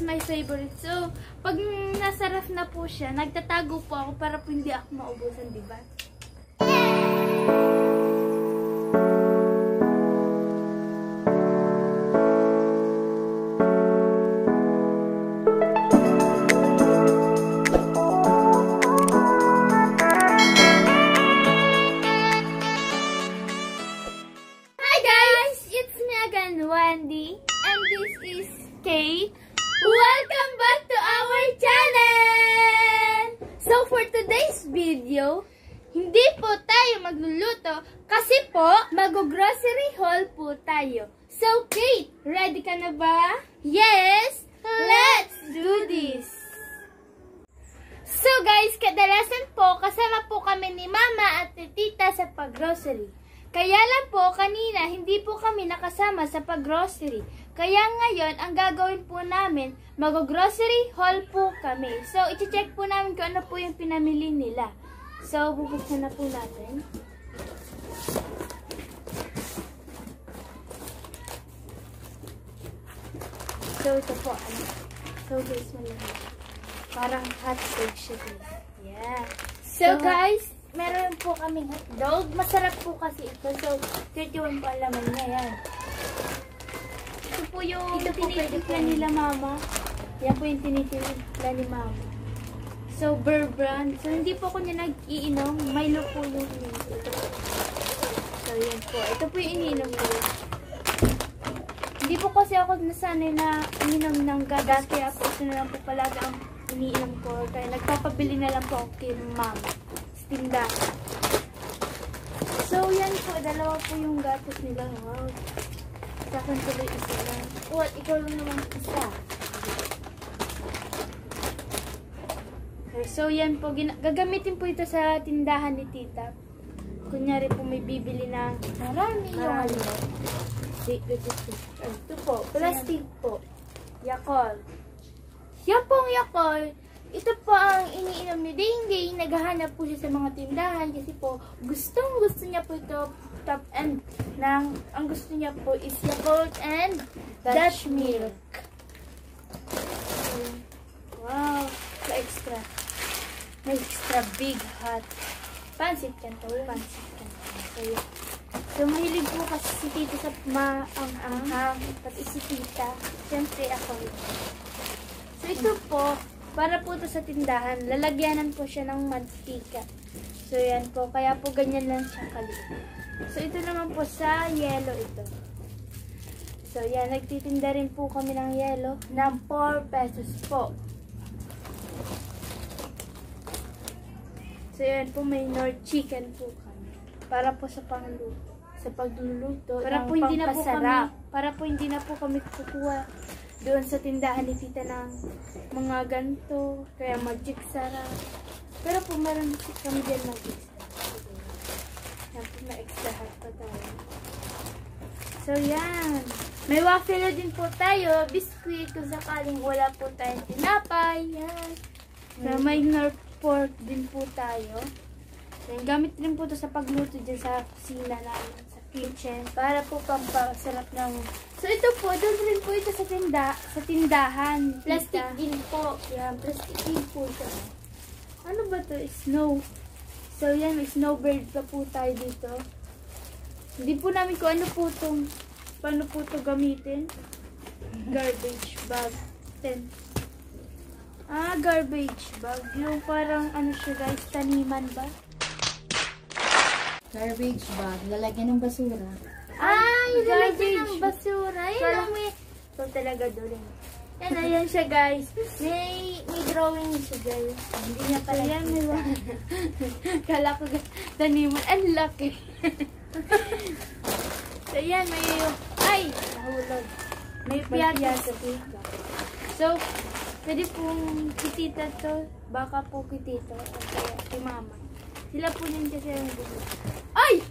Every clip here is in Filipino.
my favorite. So, pag nasa ref na po siya, nagtatago po ako para po hindi ako maubusan, diba? Wendy, and this is Kate. Welcome back to our channel! So for today's video, hindi po tayo magluluto kasi po mag-grocery haul po tayo. So Kate, ready ka na ba? Yes! Let's do this! So guys, kadalasan po kasama po kami ni Mama at ni Tita sa pag-grocery. Kaya lang po, kanina, hindi po kami nakasama sa pag-grocery. Kaya ngayon, ang gagawin po namin, mag-grocery haul po kami. So, iti-check po namin kung ano po yung pinamili nila. So, bubuksan na po natin. So, ito po. So, guys, malaman. Parang hot dog siya. Yeah. So, guys, meron po kaming hotdog. Masarap po kasi ito. So, 31 po ang laman niya. Yan. Ito po yung tinitimpla nila Mama. Yan po yung tinitimpla ni Mama. So, Burr brand. So, hindi po ako niya nag-iinom. Milo po yung ininom. Ito po. So, yan po. Ito po yung ininom ko. Hindi po kasi ako nasanay na ininom ng gagas. Kaya po ito na lang po palagi ang iniinom ko. Kaya nagpapabili na lang po ako kay Mama. Tinda. So, yan po. Dalawa po yung gatos nila. Wow. Sa akin tuloy isa lang. What? Ikaw lang naman isa. Okay, so, yan po. Gagamitin po ito sa tindahan ni Tita. Kunyari po may bibili ng marami yung ano. Ito po. Plastic po. Yakult. Yan pong Yakult. Ito po ang iniinom ni Ding. Naghahanap po siya sa mga tindahan kasi po gusto niya po ito top end ng ang gusto niya po is Yakult and Dutch milk. Wow, so extra. May extra big hot. Pansit canton. So mahilig po kasi si Tita sa maanghang. Pati si Tita. Siyempre ako rin. So ito po, para po ito sa tindahan, lalagyanan po siya ng mantika. So, yan po. Kaya po ganyan lang siya kaliit. So, ito naman po sa yellow ito. So, yan. Nagtitinda rin po kami ng yellow ng 4 pesos po. So, yan po. May North chicken po kami. Para po sa pangluto. Sa pagluluto. Para po hindi na po kami kukuha doon sa tindahan ni Tita ng mga ganito, kaya magic sarap. Pero po meron kami dyan magic sarap. Yan po, may extra hot pa tayo. So yan. May waffle din po tayo, biscuit, kung sakaling wala po tayong tinapay. Yan. So, may North pork din po tayo. Yan, gamit din po ito sa pagluto dyan sa kusina namin, sa kitchen. Para po pampasarap ng... So, ito po, doon rin po ito sa tindahan. Plastic din po. Yan, plastic din po ito. Ano ba ito? Snow. So, yan, may snowbird pa po tayo dito. Hindi po namin kung ano po itong, paano po ito gamitin. Garbage bag. 10. Garbage bag. Yung parang, ano siya guys, taniman ba? Garbage bag. Lalagyan ng basura. Yung lalagyan ng basura. Yan lang may... So, talaga doon. Yan, ayan siya guys. May drawing siya guys. Hindi niya pala. Ayan, may kala ko taniman. Ang laki. So, yan, may... Ay! Nahulog. May piyato. So, pwede pong kitita to. Baka po kitita. O kaya si Mama. Sila po din kasi ang gusto. Ay!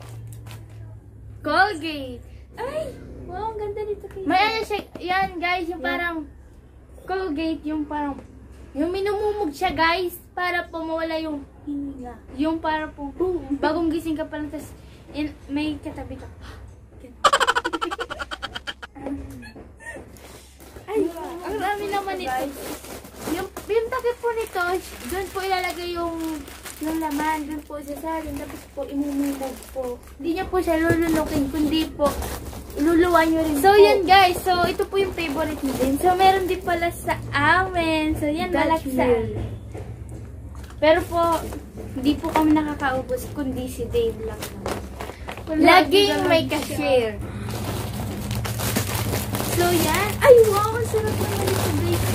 Colgate! Ay! Wow, ang ganda dito. May ano siya, yan guys, yung parang Colgate, yung parang, yung minumumog siya guys, para po mawala yung hininga. Yung para po, bagong gising ka pa lang, tas may katabi ka. Ay! Marami naman ito. Yung takip po nito, doon po ilalagay yung laman. Doon po isasalin. Tapos po imumumog po. Hindi niya po siya lulunukin. Kundi po, iluluwan nyo rin So, po. yan guys. So, ito po yung favorite ni din. So, meron din pala sa amin. So, yan, Dutch malaksa. mill. Pero po, hindi po kami nakakaubos, kundi si Dave lang. Laging may cashier. So, yan. Ay, wow! Ang sarap naman ito, Dave.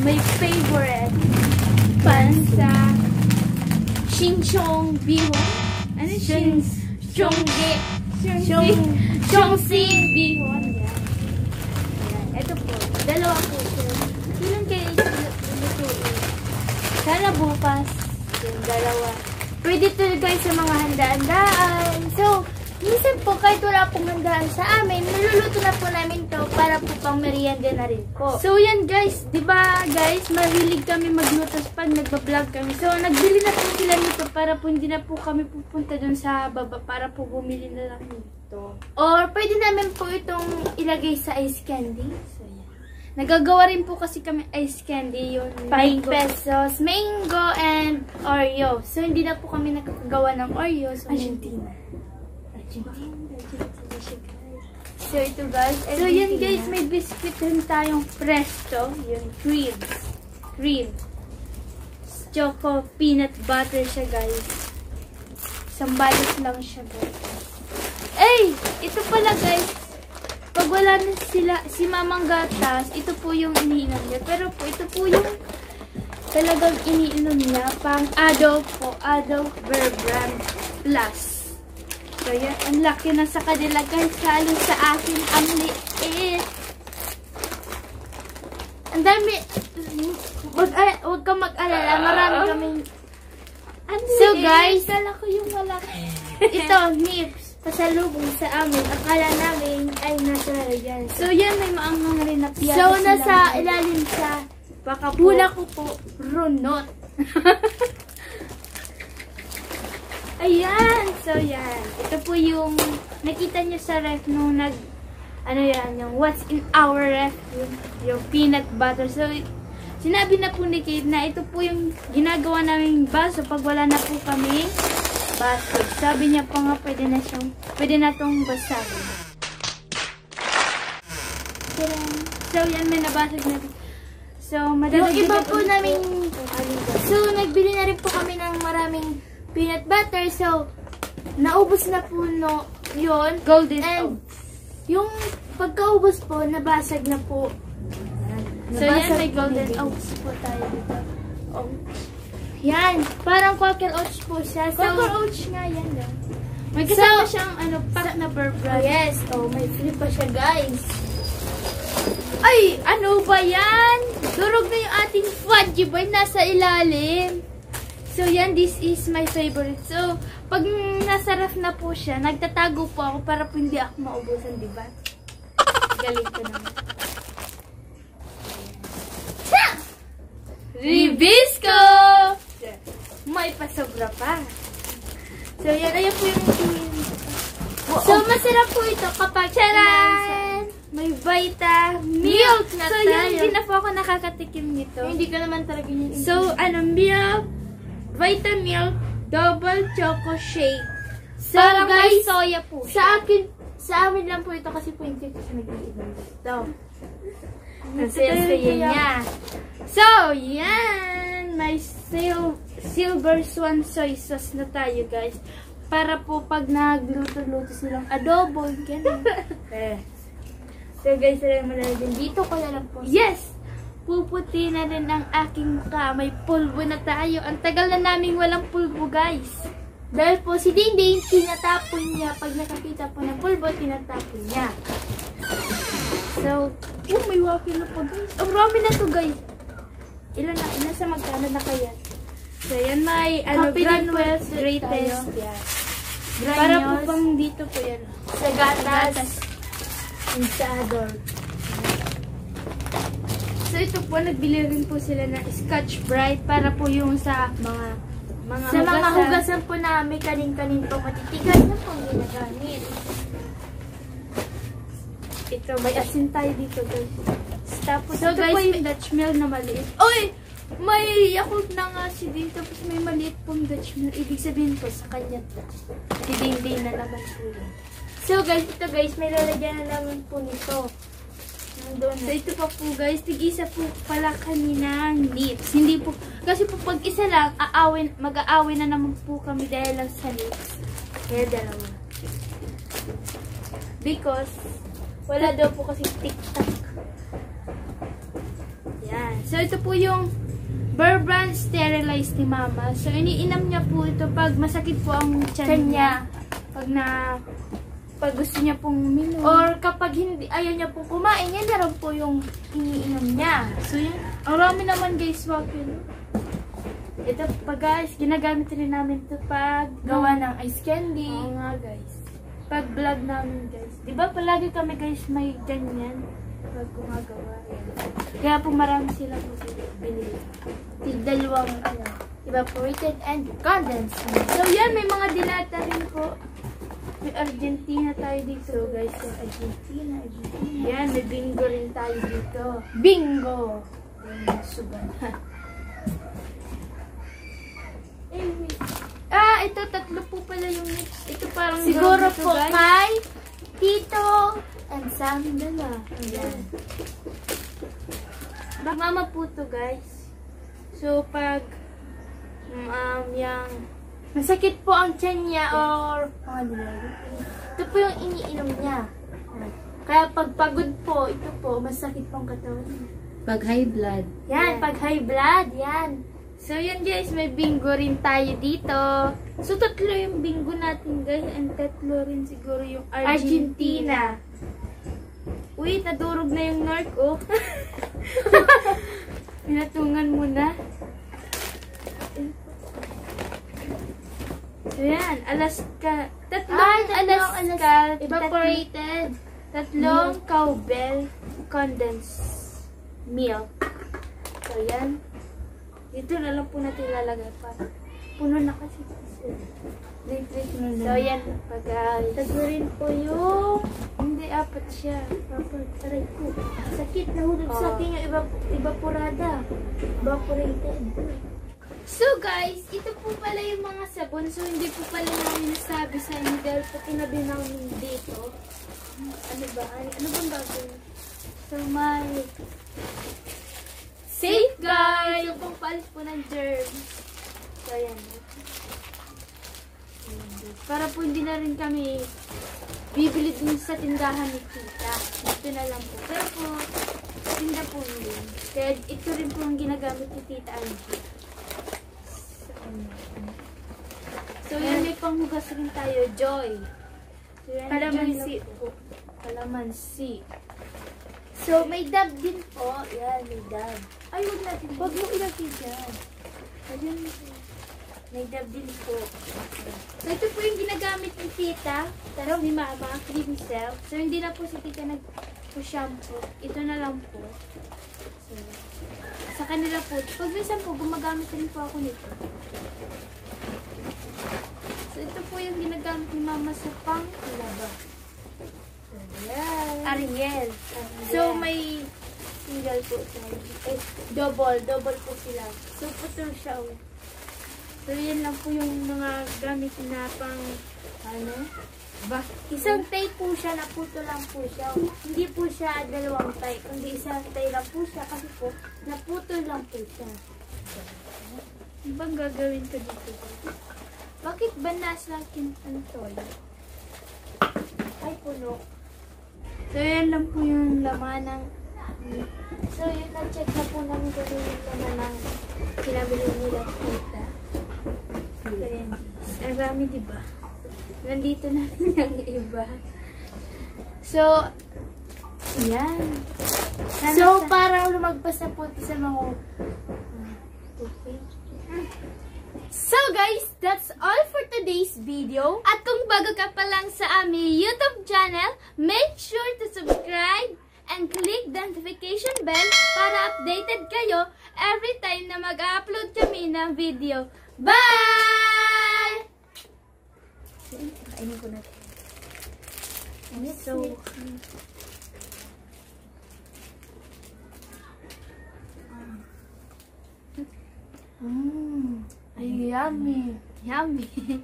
My favorite. Pansa. Shinchong bihon. Ano shin? Chongge. Chongsi bihon. Yan. Yan. Ito po. Dalawa po siya. Ilan kayo lutuin? Sana bukas. Yung dalawa. Pwede ito guys sa mga handa-handaan. So, minsan po kahit wala pong handaan sa amin, niluluto na po namin to para po pang merienda na rin po. So yan guys, 'di ba guys, mahilig kami magluto pag nagba-vlog kami. So nagbili na po sila nito para po hindi na po kami pupunta dun sa baba para po bumili na lang nito. Or pwede namin po itong ilagay sa ice candy. So yan. Nagagawa rin po kasi kami ice candy yung 5 mango. pesos, mango and Oreo. So hindi na po kami nakakagawa ng Oreo. So, Argentina. So ito guys, So yan guys, may biscuit rin tayong Presto, yung cream. Choco peanut butter siya guys. sambalis lang siya guys. Ay! Ito pala guys, pag wala na si Mamang Gatas, ito po yung iniinom niya. Pero po, ito po yung talagang iniinom niya, pang adult po, adult Bear Brand Plus. So yan, ang laki na sa kanila guys, halo sa akin, ang liit. Ang dami, huwag kang mag-alala, marami kaming, So guys, kala ko yung malaki. ito, nips, pasalubong sa amin, akala namin ay nasa yan. So yan, may maangang rin na piyatas. So, nasa ilalim sa baka po, hula ko po, runot. ayan, so yan. Ito po yung nakita nyo sa ref nung yung what's in our ref, yung peanut butter. So, sinabi na po ni Kate na ito po yung ginagawa naming baso pag wala na po kami baso. Sabi niya pa nga pwede na itong basagin. So, yan, may nabasag na. So, Yung iba po namin, so nagbili na rin po kami ng maraming peanut butter. So, naubos na po yun. golden And, yung pagkaubos po, nabasag na po. So, yan, may golden oats po tayo dito. Oh. Yan, parang Quaker Oats po siya. So, Quaker Oats nga yan daw. May kasama siyang pack na Bear Brand. yes, may flip pa siya guys. Ay, ano ba yan? Durog na yung ating fudgy boy nasa ilalim. So, yan, this is my favorite. So, pag nasa ref na po siya, nagtatago po ako para po hindi ako maubusan, diba? Galing ko naman. Ribisco! May pasobra pa. So, yan. Ayan po yung So, masarap po ito kapag charan! May Vita milk na So, tayo. yan, Hindi na po ako nakakatikim nito. hindi ko naman talaga yun. So, milk, Vita milk, double choco shake. So, Parang may guys, soya po siya. sa amin lang po ito kasi po yung tito sa nag-iinom. So, Kasi niya. So, yan. May silver swan soy sauce na tayo, guys. Para po pag nagluto-luto silang adobo, ganun. So guys, malalagyan dito ko na lang po. Yes! Puputi na rin ang aking mukha. May pulbo na tayo. Ang tagal na naming walang pulbo, guys. Dahil po si Dingding, tinatapon niya. Pag nakakita po ng pulbo, tinatapon niya. So, may waki na po, guys. Ang rami na to, guys. Ilan na? Nasa magkano na kaya? So, yan may granules greatest. Yeah. Para po pang dito po yan. Sa gatas. Sa adult. So, ito po, nagbili rin po sila ng Scotch Brite para po yung sa mga hugasan po namin kanin-kanin po matitigas na po ginagamit. ito, may asin tayo dito, guys. Tapos, So, ito guys, po yung Dutch mill na maliit. Oy! May Yakult na nga si Ding, tapos may maliit pong Dutch mill. Ibig sabihin po, sa kanya to. Si Ding na naman po yun. So, guys, ito guys, may lalagyan na naman po nito. Nandun. So, ito pa po guys, tig-isa po pala kanina lips. Hindi po, kasi po pag isa lang, mag-aawin na naman po kami dahil lang sa lips. Kaya dalawa. Because, wala daw po kasi TikTok. Yan. So, ito po yung Burr Brand Sterilized ni Mama. So, iniinam niya po ito pag masakit po ang tiyan niya. Pag gusto niya pong uminom. Or kapag hindi, ayaw niya pong kumain, yan na rin po yung iniinom niya. So, yan. Ang rami naman guys, wag yun. Ito pa guys, ginagamit rin namin ito pag gawa ng ice candy. Oo nga guys. Pag vlog namin guys. Diba palagi kami guys may ganyan. Pag gumagawa. Yan. Kaya po marami sila po binili. Dalawang evaporated and condensed. So yan, may mga dilata rin po. May Argentina tayo dito. So guys, yung Argentina. Yan, may bingo rin tayo dito. Bingo! Sugan. Ito, tatlo po pala yung next. Ito parang siguro po kay Tito and Sam dala. Ayan. Mama po to guys. So, pag yung masakit po ang tiyan niya or ito po yung iniinom niya. Kaya pag pagod po, ito po, masakit po ang katawan niya. Pag high blood. Yan, pag high blood, yan. So, yan guys, may bingo rin tayo dito. So, tatlo yung bingo natin guys. And tatlo rin siguro yung Argentina. Wait, nadurog na yung narc, oh. Pinatungan mo na. So, yan. Alaska. Tatlong Alaska. Evaporated. Tatlong cowbell condensed milk. So, yan. Dito na lang po natin ilalagay para puno na kasi. So, yan. Tatlo rin po yung hindi, apat siya. Aray ko. Sakit. Nahulog sa akin yung evaporada. Evaporated. So, guys, ito po pala yung mga sabon. So, hindi po pala namin nasabi sa inyo dahil po tinabi namin dito. Ano ba? Ano bang bagay? So, may Safeguard! Yung pong palis po ng germs. So, ayan. Para po hindi na rin kami bibili din sa tindahan ni Tita. Ito na lang po. Pero po, tinda po yun. Kaya ito rin po ang ginagamit ni Tita Angie. So, yan, may panghugas rin tayo. Joy. So, yan, Kalamansi po. Kalamansi. So, may dab din po. Yan, may dab. Ay, huwag natin. Huwag mo ilagay dyan. Ayan. May dab din po. So, ito po yung ginagamit ni Tita. Tapos ni Mama, cream self. So, hindi na po si Tita nag-shampoo. Ito na lang po. So, sa kanila po. Pag minsan po, gumagamit rin po ako nito. So, ito po yung ginagamit ni Mama sa pang-laba. Ariel. So, may single po tayo. Double po sila. So, putol siya. So, yan lang po yung mga gamit na pang, isang tie po siya, naputo lang po siya. Hindi po siya dalawang tie, kundi isang tie lang po siya kasi po, naputo lang po siya. Ano bang gagawin ko dito? Bakit ba nasa akin ang toy? Ay, puno. So, yan lang po yung laman ng... So, yun, na-check na po namin kung yung laman ng kinabili nila Tita. So, yan. Ang rami, diba? Nandito na rin yung iba. So, yan. So, parang lumagpas na po sa mga... Okay. So guys, that's all for today's video. At kung bago ka pa lang sa aming YouTube channel, make sure to subscribe and click the notification bell para updated kayo every time na mag-upload kami ng video. Bye! Kainin ko natin. So, Ay, yummy. Yummy.